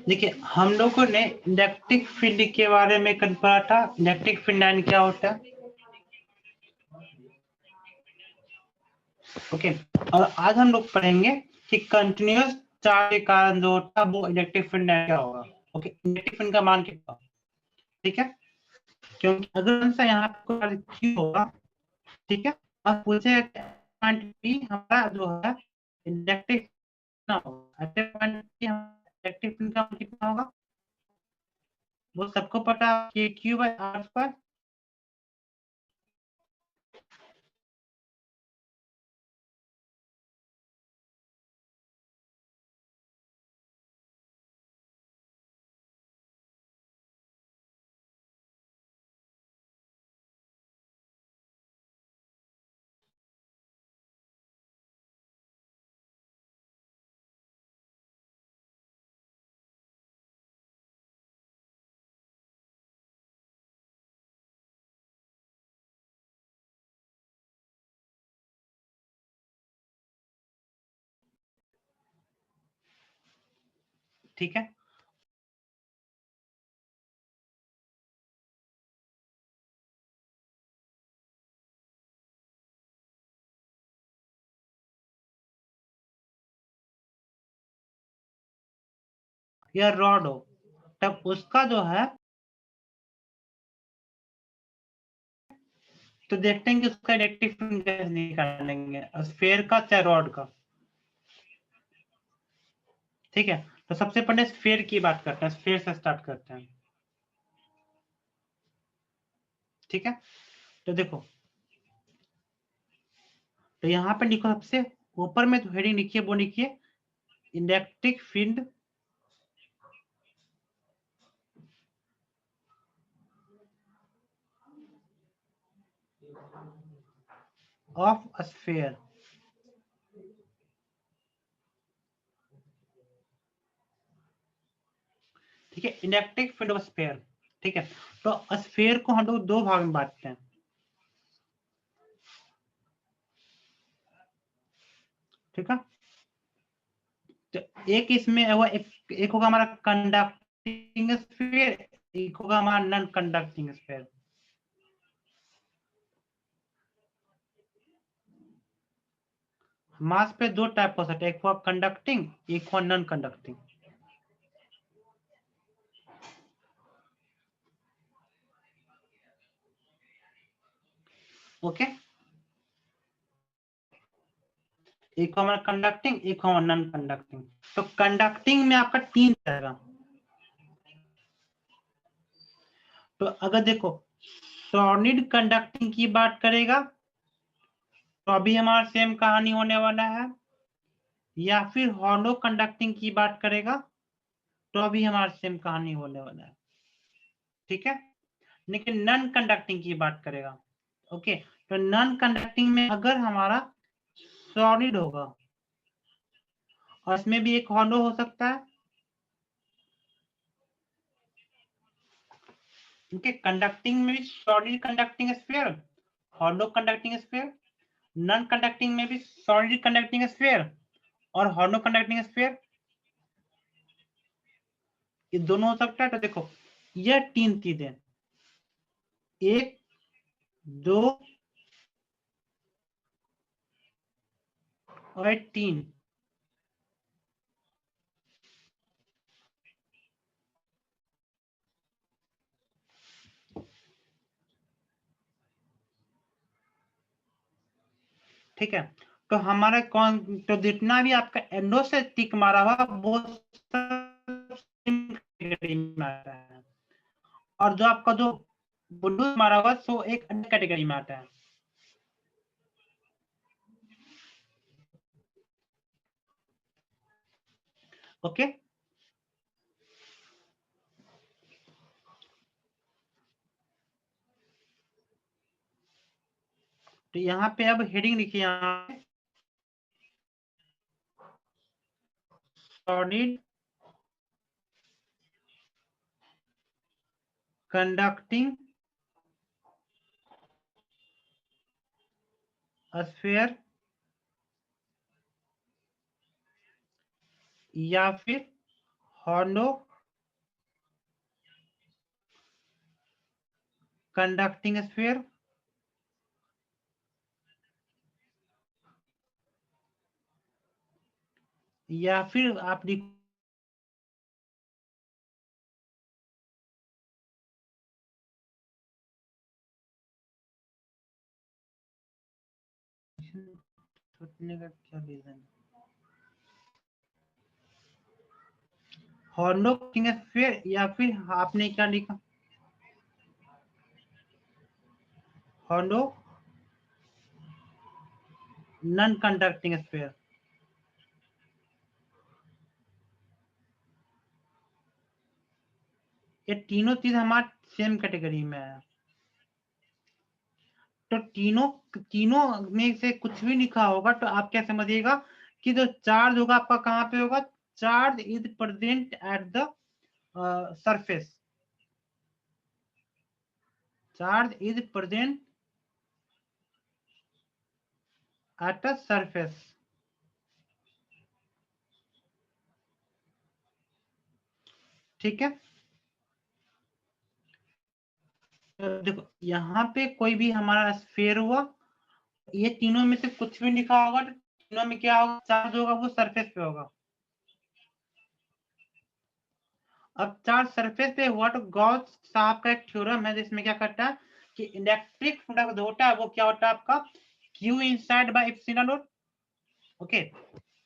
देखिए हम लोगों ने इलेक्ट्रिक फील्ड के बारे में कल पढ़ा था। इलेक्ट्रिक फील्ड लाइन क्या होता है, ओके। और आज हम लोग पढ़ेंगे कि कंटिन्यूअस चार्ज के कारण जो होता है वो इलेक्ट्रिक फील्ड लाइन क्या होगा। ओके, इलेक्ट्रिक फील्ड का मान कितना, ठीक है। क्योंकि अगर से यहाँ पर क्यू होगा, ठीक है, और पूछे पॉइंट पी हमारा जो है इलेक्ट्रिक ना होगा, इलेक्ट्रिक फील्ड का मान कितना होगा वो सबको पता है कि क्यू बाय आर पर। ठीक है, या रॉड हो तब उसका जो है तो देखते हैं कि उसका इलेक्ट्रिक फील्ड कैसे निकालेंगे, स्फीयर का चाहे रॉड का। ठीक है, तो सबसे पहले स्फीयर की बात करते हैं, स्फीयर से स्टार्ट करते हैं। ठीक है, तो देखो, तो यहाँ पे लिखो, सबसे ऊपर में जो हेडिंग लिखिए वो लिखिए इलेक्ट्रिक फील्ड ऑफ स्फीयर। ठीक है, इलेक्ट्रिक फील्ड ऑफ स्फीयर। ठीक है, तो स्फीयर को हम लोग दो भाग में बांटते हैं। ठीक है, तो एक इसमें हुआ, एक होगा हमारा कंडक्टिंग स्फीयर, एक होगा हमारा नॉन कंडक्टिंग स्फीयर। मास पे दो टाइप हो सकते हैं, एक हुआ कंडक्टिंग, एक हुआ नॉन कंडक्टिंग। ओके, एक हमारा कंडक्टिंग, एक हमारा नॉन कंडक्टिंग। तो कंडक्टिंग में आपका तीन रहेगा। तो अगर देखो सॉलिड कंडक्टिंग की बात करेगा तो अभी हमारा सेम कहानी होने वाला है, या फिर हॉलो कंडक्टिंग की बात करेगा तो अभी हमारा सेम कहानी होने वाला है। ठीक है, लेकिन नॉन कंडक्टिंग की बात करेगा, ओके, तो नॉन कंडक्टिंग में अगर हमारा सॉलिड होगा और इसमें भी एक हॉलो हो सकता है। ओके, कंडक्टिंग में भी solid conducting sphere, hollow conducting sphere, non conducting में भी सॉलिड कंडक्टिंग स्फीयर और हॉलो कंडक्टिंग स्फीयर, ये दोनों हो सकता है। तो देखो ये तीन चीजें, एक, दो और तीन, ठीक है। तो हमारा कौन, तो जितना भी आपका एंडो से टिक मारा हुआ वो सब कैटेगरी में आता है, और जो आपका जो ब्लू मारा हुआ सो एक अन्य कैटेगरी में आता है। ओके, तो यहाँ पे अब हेडिंग लिखिए, यहाँ पे सॉलिड कंडक्टिंग स्फीयर या फिर हॉलो कंडक्टिंग स्फीयर, या फिर आप सोचने का क्या रीजन, हॉलो कंडक्टिंग स्फीयर, या फिर आपने क्या लिखा, हॉलो नॉन कंडक्टिंग स्फीयर। ये तीनों चीज हमारे सेम कैटेगरी में है। तो तीनों तीनों में से कुछ भी लिखा होगा तो आप क्या समझिएगा कि जो चार्ज होगा आपका कहाँ पे होगा, charge is present at the surface, charge is present at the surface. ठीक है, तो देखो यहाँ पे कोई भी हमारा स्फीयर हुआ, ये तीनों में से कुछ भी लिखा होगा तो तीनों में क्या होगा, चार्ज होगा वो सरफेस पे होगा। अब चार्ज सरफेस पे हुआ तो गॉस साहब का एक थ्योरम है जिसमें क्या करता है कि इलेक्ट्रिक प्रोडक्ट जो होता है वो क्या होता है आपका Q inside by epsilon not. Okay,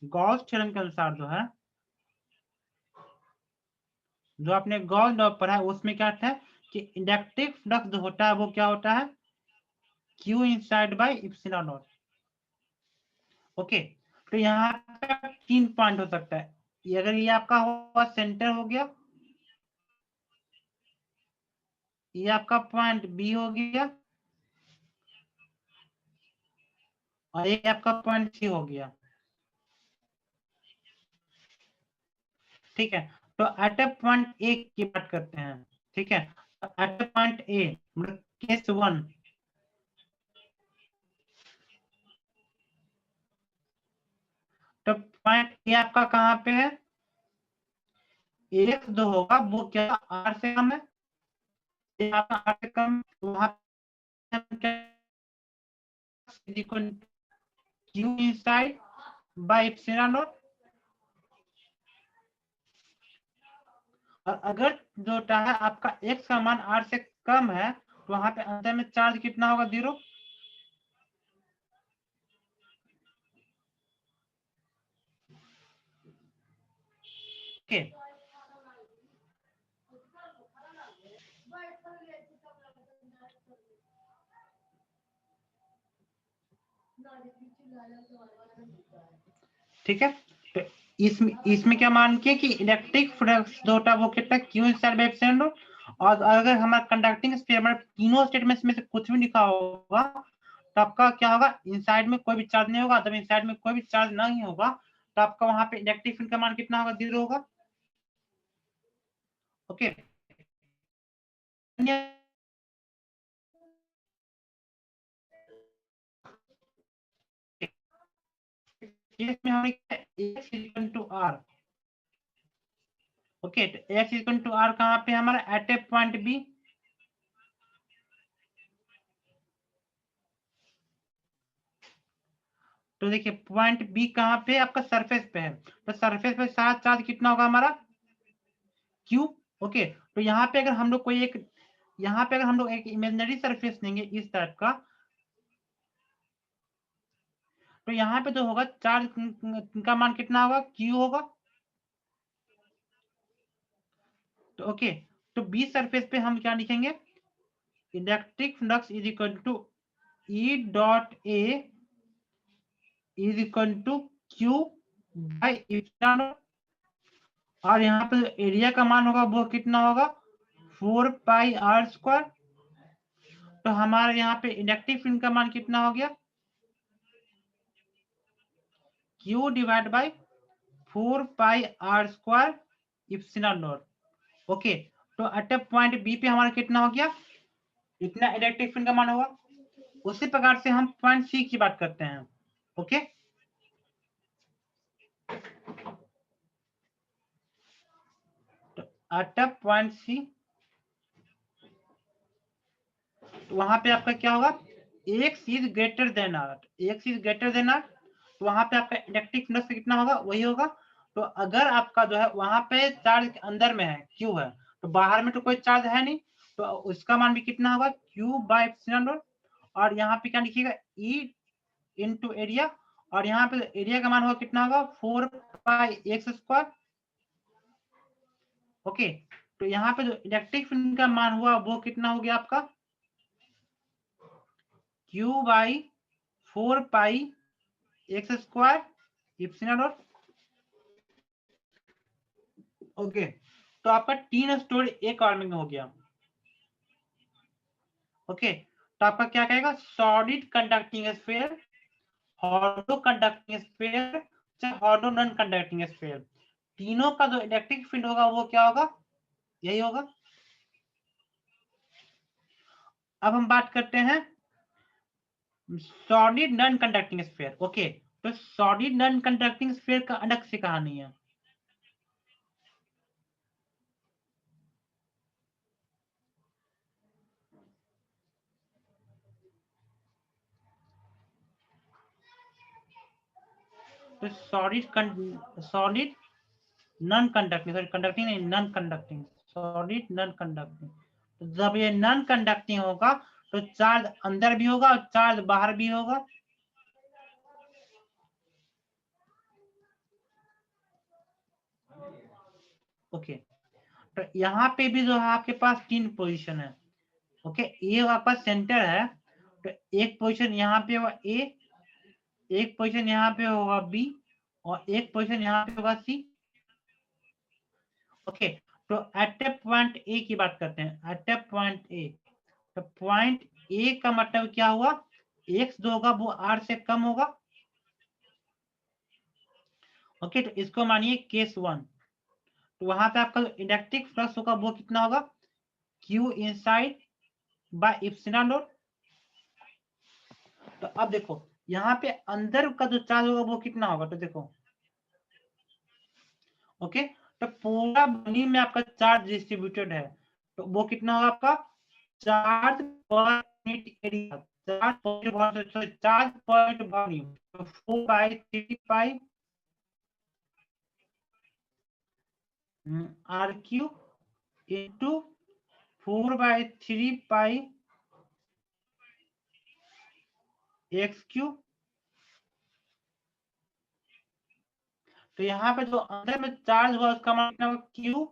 Gauss theorem के अनुसार जो है, जो आपने गॉस लॉ पढ़ा है उसमें क्या था कि इलेक्ट्रिक फ्लक्स जो होता है वो क्या होता है Q inside by epsilon not. Okay, तो यहाँ पे 3 पॉइंट हो सकता है, ये अगर ये आपका हुआ सेंटर हो गया, ये आपका पॉइंट बी हो गया, और ये आपका पॉइंट सी हो गया। ठीक है, तो एट ए पॉइंट ए की बात करते हैं। ठीक है, एट ए पॉइंट ए मतलब केस 1, तो पॉइंट ए आपका कहाँ पे है, एक्स जो होगा वो क्या आर से कम है, आपका आर से कम, तो वहां पे Q inside by epsilon not. और अगर जो है आपका एक्स का मान आर से कम है तो वहां पे अंदर में चार्ज कितना होगा, 0। ओके, ठीक है, तो इसमें क्या मान के कि इलेक्ट्रिक फ्लक्स जो होता है वो कितना Q inside by epsilon not. और अगर हमारा कंडक्टिंग स्फीयर में तीनों स्टेटमेंट्स में से कुछ भी लिखा होगा तो आपका क्या होगा, इनसाइड में कोई भी चार्ज नहीं होगा, जब इनसाइड में कोई भी चार्ज नहीं होगा तो आपका वहां पे इलेक्ट्रिक फील्ड का मान कितना होगा, 0 होगा। ओके, इसमें हमें x equal to r. Okay, तो x इक्वल टू आर कहाँ पे हमारा, एट ए पॉइंट बी। तो देखिए पॉइंट बी कहाँ पे आपका सरफेस पे है, तो सरफेस पे सारा चार्ज कितना होगा हमारा, क्यू। ओके, तो यहाँ पे अगर हम लोग कोई एक, यहाँ पे अगर हम लोग एक इमेजिनरी सरफेस लेंगे इस टाइप का, तो यहाँ पे जो होगा चार्ज का मान कितना होगा, क्यू होगा। तो ओके, तो बी सरफेस पे हम क्या लिखेंगे, electric flux is equal to e dot a is equal to q by epsilon, और यहाँ पे एरिया का मान होगा वो कितना होगा, 4 पाई r²। तो हमारे यहाँ पे इलेक्ट्रिक फील्ड का मान कितना हो गया, Q divide by 4 pi r² epsilon not. Okay, तो एट अ पॉइंट बी पे हमारा कितना हो गया, इतना इलेक्ट्रिक फील्ड का मान होगा। उसी प्रकार से हम पॉइंट सी की बात करते हैं। Okay, at a point c, तो वहां पे आपका क्या होगा, x is greater than r, x is greater than r, तो वहां पे आपका इंडक्टिव इंडक्टेंस कितना होगा, वही होगा। तो अगर आपका जो है वहां पे चार्ज अंदर में है, क्यू है, तो बाहर में तो कोई चार्ज है नहीं, तो उसका मान भी कितना होगा, क्यू बाय एप्सिलॉन नॉट। और यहाँ पे क्या लिखिएगा, ई इनटू एरिया, और यहाँ पे एरिया का मान होगा कितना होगा, 4 पाई एक्स स्क्वायर। ओके, तो यहाँ पे जो इलेक्ट्रिक फील्ड का मान हुआ वो कितना हो गया आपका, Q by 4 pi x square epsilon not. Okay, तो आपका 3 स्टोरी एक आर्मी में हो गया। ओके, तो आपका क्या कहेगा, solid conducting sphere, hollow conducting sphere, hollow non conducting sphere, तीनों का जो इलेक्ट्रिक फील्ड होगा वो क्या होगा, यही होगा। अब हम बात करते हैं solid non conducting sphere. Okay, तो सॉलिड नॉन कंडक्टिंग स्फीयर का अलग से कहानी है। तो solid non conducting, sorry conducting नहीं, non conducting, solid non conducting. तो जब ये नॉन कंडक्टिंग होगा तो चार्ज अंदर भी होगा और चार्ज बाहर भी होगा। ओके, तो यहाँ पे भी जो है आपके पास 3 पोजीशन है। ओके, ये आपका सेंटर है, तो एक पोजीशन यहाँ पे होगा ए, एक पोजीशन यहाँ पे होगा बी, और एक पोजीशन यहाँ पे होगा सी। ओके, तो एट ए पॉइंट ए की बात करते हैं, एट ए पॉइंट ए, तो पॉइंट ए का मतलब क्या हुआ, एक्स जो होगा वो आर से कम होगा। ओके, तो इसको मानिए केस 1, तो वहां पे आपका इलेक्ट्रिक फ्लक्स होगा वो कितना होगा, Q inside by epsilon not. तो अब देखो यहाँ पे अंदर का जो चार्ज होगा वो कितना होगा, तो देखो ओके, तो पूरा बॉडी में आपका चार्ज डिस्ट्रीब्यूटेड है, तो वो कितना होगा आपका, charge per unit area, charge per volume, तो 4/3 r q into 4/3 x q. तो यहाँ पे जो अंदर में चार्ज हुआ उसका मान कितना होगा, क्यू।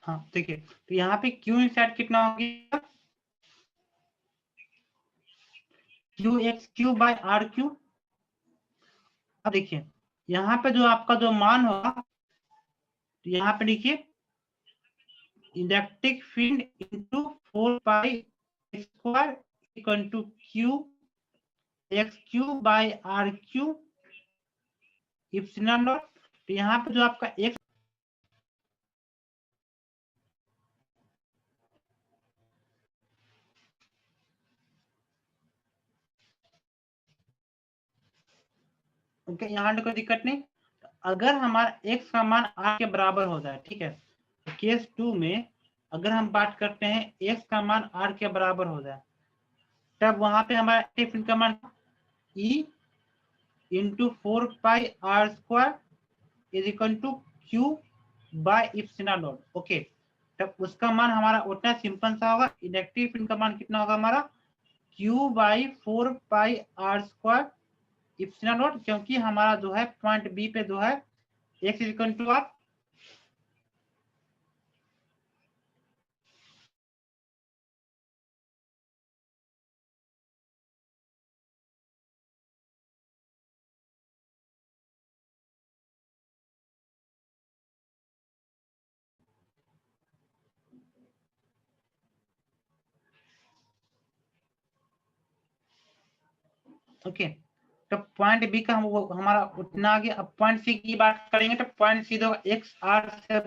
हाँ देखिए, तो यहाँ पे क्यू इनसाइड कितना हो गया, q x q by r q. अब देखिए यहाँ पे जो आपका जो मान होगा, तो यहाँ पे देखिए electric field into 4 pi square equal to q x q by r q epsilon naught. तो यहाँ पे जो आपका एक्स, ओके, यहाँ कोई दिक्कत नहीं। अगर हमारा एक्स का मान आर के बराबर हो जाए, ठीक है, तो केस 2 में अगर हम बात करते हैं एक्स का मान आर के बराबर हो जाए, तब वहां पे हमारा फील्ड का मान e into 4 pi r square is equal to q by epsilon naught. Okay, तब उसका मान हमारा उतना सिंपल सा होगा, इलेक्ट्रिक फील्ड का मान कितना होगा हमारा, q by 4 pi r square epsilon naught, क्योंकि हमारा जो है पॉइंट बी पे जो है एक्स इज इक्वल टू आप, ओके, तो पॉइंट बी का हमारा उतना आ गया। अब पॉइंट सी की बात करेंगे, तो पॉइंट सी जो एक्स आर से,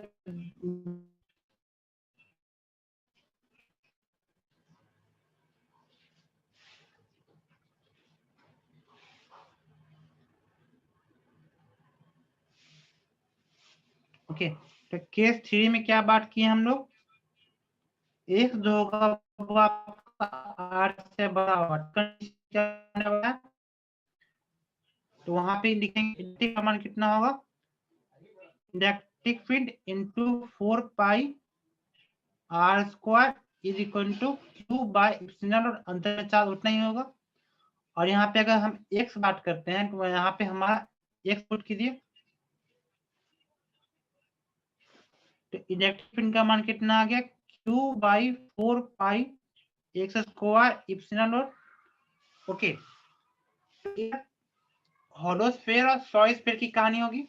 ओके, तो केस 3 में क्या बात किए हम लोग, x जो होगा वो आपका r से बड़ा होगा, क्या होने वाला है? तो वहां पे लिखेंगे इलेक्ट्रिक का मान कितना होगा, electric field into 4 pi r square is equal to q by epsilon, और अंतर में चार्ज उतना ही होगा। और यहाँ पे अगर हम x बात करते हैं तो यहाँ पे हमारा x पुट कीजिए, तो इलेक्ट्रिक फील्ड का मान कितना आ गया, q by 4 pi x square epsilon not. Okay, hollow sphere और सॉलिड स्फीयर की कहानी होगी।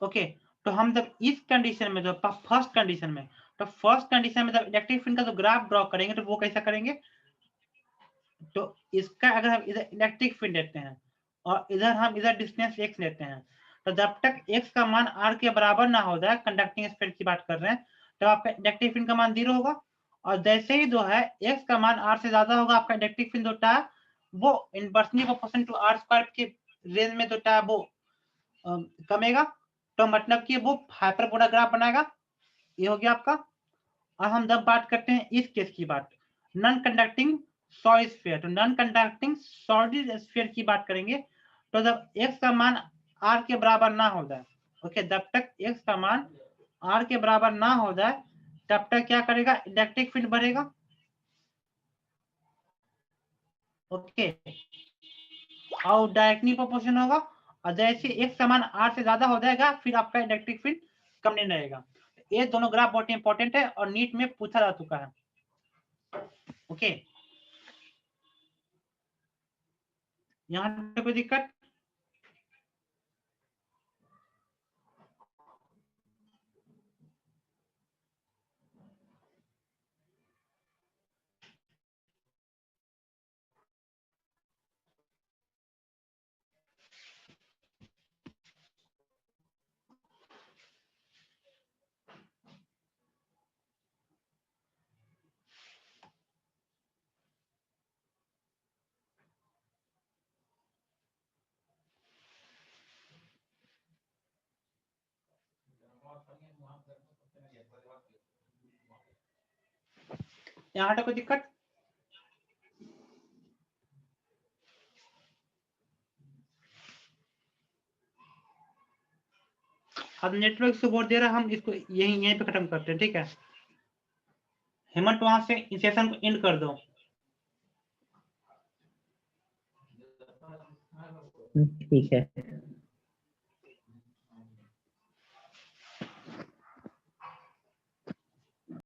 ओके, तो हम जब इस कंडीशन में, जब फर्स्ट कंडीशन में, तो फर्स्ट कंडीशन में जब इलेक्ट्रिक फील्ड का जो ग्राफ ड्रॉ करेंगे तो वो कैसा करेंगे, तो इसका अगर हम इधर इलेक्ट्रिक फील्ड लेते हैं और इधर हम इधर डिस्टेंस x लेते हैं, तो जब तक x का मान r के बराबर ना हो जाए, कंडक्टिंग स्फीयर की बात कर रहे हैं, तो आपका इलेक्ट्रिक फील्ड का मान 0 होगा। और जैसे ही जो है x का मान r से ज्यादा होगा, आपका इलेक्ट्रिक फील्ड होता है वो inversely proportional to r square के रेंज में होता है, वो कमेगा, तो मतलब कि वो हाइपरबोला ग्राफ बनाएगा। ये हो गया आपका। और हम जब बात करते हैं इस केस की बात, नॉन कंडक्टिंग सॉलिड स्फीयर, तो नॉन कंडक्टिंग सॉलिड स्फीयर की बात करेंगे, तो जब x का मान r के बराबर ना हो जाए, ओके, जब तक x का मान r के बराबर ना हो जाए तब तक क्या करेगा, इलेक्ट्रिक फील्ड बढ़ेगा। ओके, और डायरेक्टली प्रोपोर्शनल होगा, और जैसे x का मान r से ज्यादा हो जाएगा फिर आपका इलेक्ट्रिक फील्ड कम नहीं रहेगा। ये दोनों ग्राफ बहुत इंपॉर्टेंट है और नीट में पूछा जा चुका है। ओके, यहाँ पे कोई दिक्कत, यहाँ पे कोई दिक्कत, अब नेटवर्क सपोर्ट दे रहा, हम इसको यहीं पे खत्म करते हैं, ठीक है। हेमंत वहां से इस सेशन को एंड कर दो। ठीक है।